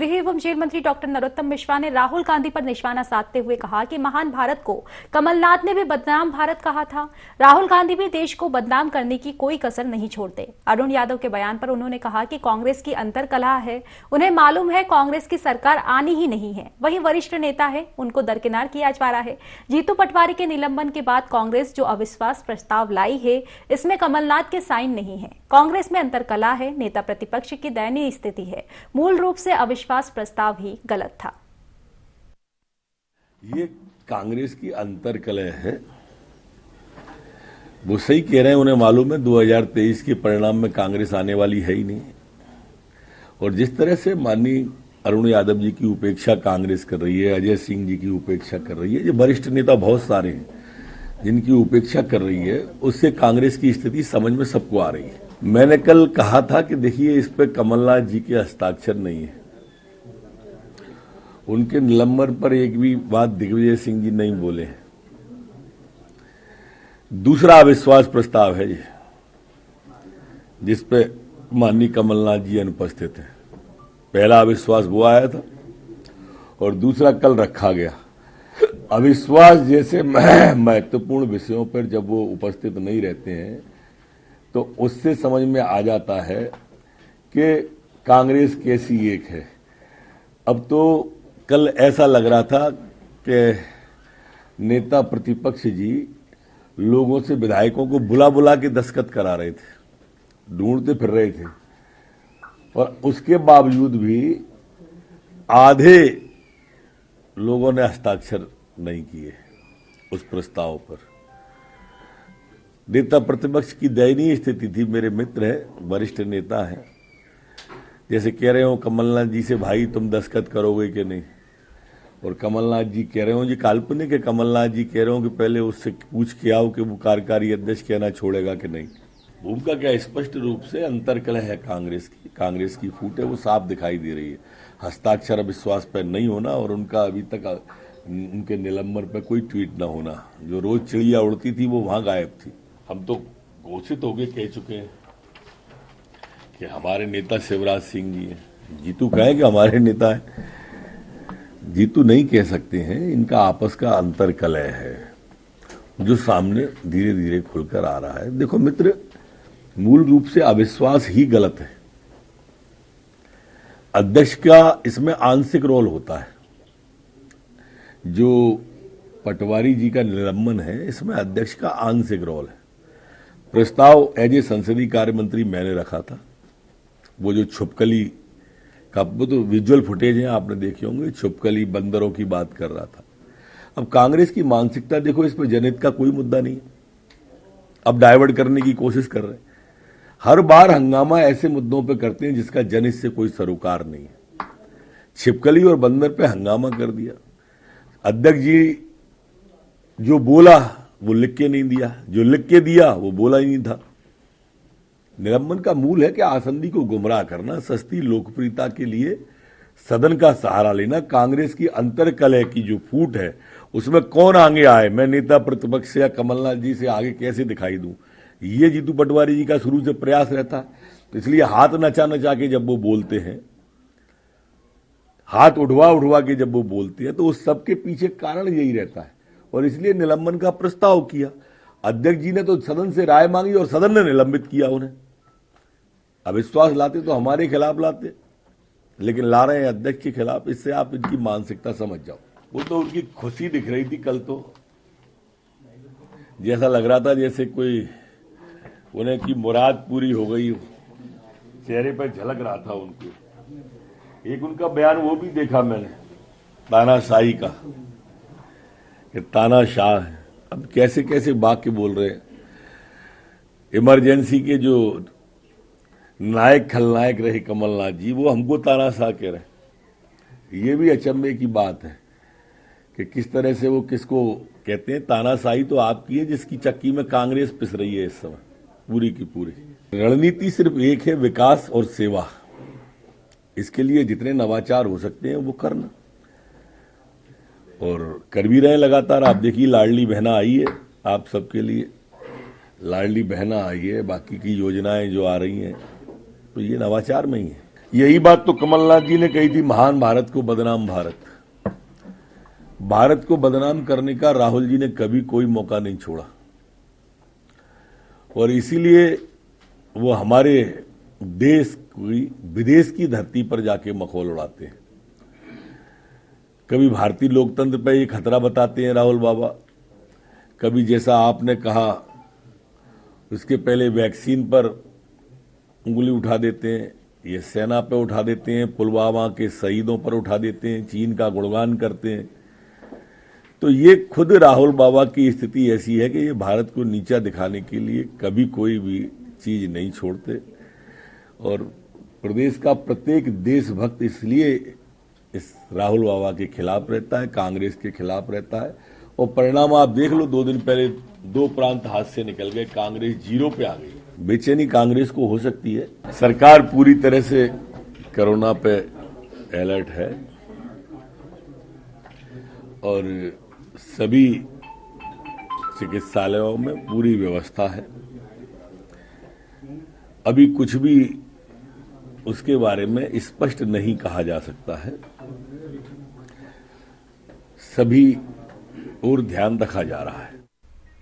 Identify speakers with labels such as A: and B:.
A: गृह एवं जेल मंत्री डॉक्टर नरोत्तम मिश्रा ने राहुल गांधी पर निशाना साधते हुए कहा कि महान भारत को कमलनाथ ने भी बदनाम भारत कहा था। राहुल गांधी भी देश को बदनाम करने की कोई कसर नहीं छोड़ते। अरुण यादव के बयान पर उन्होंने कहा कि कांग्रेस की अंतर्कलह है, उन्हें मालूम है कांग्रेस की सरकार आनी ही नहीं है। वहीं वरिष्ठ नेता है, उनको दरकिनार किया जा रहा है। जीतू पटवारी के निलंबन के बाद कांग्रेस जो अविश्वास प्रस्ताव लाई है, इसमें कमलनाथ के साइन नहीं है। कांग्रेस में अंतर्कलह है, नेता प्रतिपक्ष की दयनीय स्थिति है। मूल रूप से अविश्वास प्रस्ताव ही गलत था।
B: ये कांग्रेस की अंतर्कलह है। वो सही कह रहे हैं, उन्हें मालूम है 2023 के परिणाम में कांग्रेस आने वाली है ही नहीं। और जिस तरह से माननीय अरुण यादव जी की उपेक्षा कांग्रेस कर रही है, अजय सिंह जी की उपेक्षा कर रही है, ये वरिष्ठ नेता बहुत सारे हैं जिनकी उपेक्षा कर रही है, उससे कांग्रेस की स्थिति समझ में सबको आ रही है। मैंने कल कहा था कि देखिए, इस पे कमलनाथ जी के हस्ताक्षर नहीं है। उनके निलंबन पर एक भी बात दिग्विजय सिंह जी नहीं बोले। दूसरा अविश्वास प्रस्ताव है ये, जिसपे माननीय कमलनाथ जी अनुपस्थित हैं। पहला अविश्वास वो आया था और दूसरा कल रखा गया। अविश्वास जैसे महत्वपूर्ण विषयों पर जब वो उपस्थित नहीं रहते हैं तो उससे समझ में आ जाता है कि कांग्रेस कैसी एक है। अब तो कल ऐसा लग रहा था कि नेता प्रतिपक्ष जी लोगों से, विधायकों को बुला बुला के दस्तखत करा रहे थे, ढूंढते फिर रहे थे, और उसके बावजूद भी आधे लोगों ने हस्ताक्षर नहीं किए उस प्रस्ताव पर। नेता प्रतिपक्ष की दयनीय स्थिति थी। मेरे मित्र हैं, वरिष्ठ नेता हैं, जैसे कह रहे हो कमलनाथ जी से, भाई तुम दस्तखत करोगे कि नहीं, और कमलनाथ जी कह रहे हो, जी काल्पनिक है, कमलनाथ जी कह रहे हो कि पहले उससे पूछ के आओ कि वो कार्यकारी अध्यक्ष कहना छोड़ेगा कि नहीं। भूमिका क्या स्पष्ट रूप से अंतर्कलह है कांग्रेस की फूट है, वो साफ दिखाई दे रही है। हस्ताक्षर अविश्वास पर नहीं होना और उनका अभी तक उनके निलंबन पर कोई ट्वीट न होना। जो रोज चिड़िया उड़ती थी वो वहां गायब थी। हम तो घोषित होके कह चुके हैं कि हमारे नेता शिवराज सिंह जी हैं। जीतू कहे कि हमारे नेता है, जीतू नहीं कह सकते हैं। इनका आपस का अंतर्कलह है जो सामने धीरे धीरे खुलकर आ रहा है। देखो मित्र, मूल रूप से अविश्वास ही गलत है। अध्यक्ष का इसमें आंशिक रोल होता है। जो पटवारी जी का निलंबन है, इसमें अध्यक्ष का आंशिक रोल है। प्रस्ताव एज ए संसदीय कार्य मंत्री मैंने रखा था। वो जो छुपकली का, वो तो विजुअल फुटेज है, आपने देखे होंगे, छुपकली बंदरों की बात कर रहा था। अब कांग्रेस की मानसिकता देखो, इस पर जनहित का कोई मुद्दा नहीं है। अब डाइवर्ट करने की कोशिश कर रहे हैं। हर बार हंगामा ऐसे मुद्दों पे करते हैं जिसका जनहित से कोई सरोकार नहीं है। छिपकली और बंदर पे हंगामा कर दिया। अध्यक्ष जी जो बोला वो लिख के नहीं दिया, जो लिख के दिया वो बोला ही नहीं था। निलंबन का मूल है कि आसंदी को गुमराह करना, सस्ती लोकप्रियता के लिए सदन का सहारा लेना। कांग्रेस की अंतर्कलह की जो फूट है, उसमें कौन आगे आए, मैं नेता प्रतिपक्ष या कमलनाथ जी से आगे कैसे दिखाई दूं, ये जीतू पटवारी जी का शुरू से प्रयास रहता है। तो इसलिए हाथ नचा नचा के जब वो बोलते हैं, हाथ उठवा उठवा के जब वो बोलते हैं, तो उस सबके पीछे कारण यही रहता है। और इसलिए निलंबन का प्रस्ताव किया। अध्यक्ष जी ने तो सदन से राय मांगी और सदन ने निलंबित किया उन्हें। अविश्वास लाते तो हमारे खिलाफ लाते, लेकिन ला रहे हैं अध्यक्ष के खिलाफ। इससे आप इनकी मानसिकता समझ जाओ। वो तो उनकी खुशी दिख रही थी कल, तो जैसा लग रहा था जैसे कोई उन्हें की मुराद पूरी हो गई, चेहरे पर झलक रहा था उनको। एक उनका बयान वो भी देखा मैंने, तानाशाही का, कि तानाशाह है। अब कैसे कैसे वाक्य बोल रहे हैं। इमरजेंसी के जो नायक खलनायक रहे कमलनाथ जी, वो हमको तानाशाह कह रहे। ये भी अचंभे की बात है कि किस तरह से वो किसको कहते हैं। तानाशाही तो आपकी है जिसकी चक्की में कांग्रेस पिस रही है इस समय पूरी की पूरी। रणनीति सिर्फ एक है, विकास और सेवा। इसके लिए जितने नवाचार हो सकते हैं वो करना, और कर भी रहे लगातार। आप देखिए, लाडली बहना आई है आप सबके लिए, लाडली बहना आई है, बाकी की योजनाएं जो आ रही हैं, तो ये नवाचार में ही है। यही बात तो कमलनाथ जी ने कही थी, महान भारत को बदनाम भारत। भारत को बदनाम करने का राहुल जी ने कभी कोई मौका नहीं छोड़ा और इसीलिए वो हमारे देश की विदेश की धरती पर जाके मखौल उड़ाते हैं। कभी भारतीय लोकतंत्र पर ये खतरा बताते हैं राहुल बाबा, कभी जैसा आपने कहा उसके पहले वैक्सीन पर उंगली उठा देते हैं, ये सेना पे उठा देते हैं, पुलवामा के शहीदों पर उठा देते हैं, चीन का गुणगान करते हैं। तो ये खुद राहुल बाबा की स्थिति ऐसी है कि ये भारत को नीचा दिखाने के लिए कभी कोई भी चीज नहीं छोड़ते और प्रदेश का प्रत्येक देशभक्त इसलिए इस राहुल बाबा के खिलाफ रहता है, कांग्रेस के खिलाफ रहता है और परिणाम आप देख लो, 2 दिन पहले 2 प्रांत हाथ से निकल गए, कांग्रेस 0 पे आ गई। बेचैनी कांग्रेस को हो सकती है। सरकार पूरी तरह से कोरोना पे अलर्ट है और सभी चिकित्सालयों में पूरी व्यवस्था है। अभी कुछ भी उसके बारे में स्पष्ट नहीं कहा जा सकता है, सभी और ध्यान रखा जा रहा है।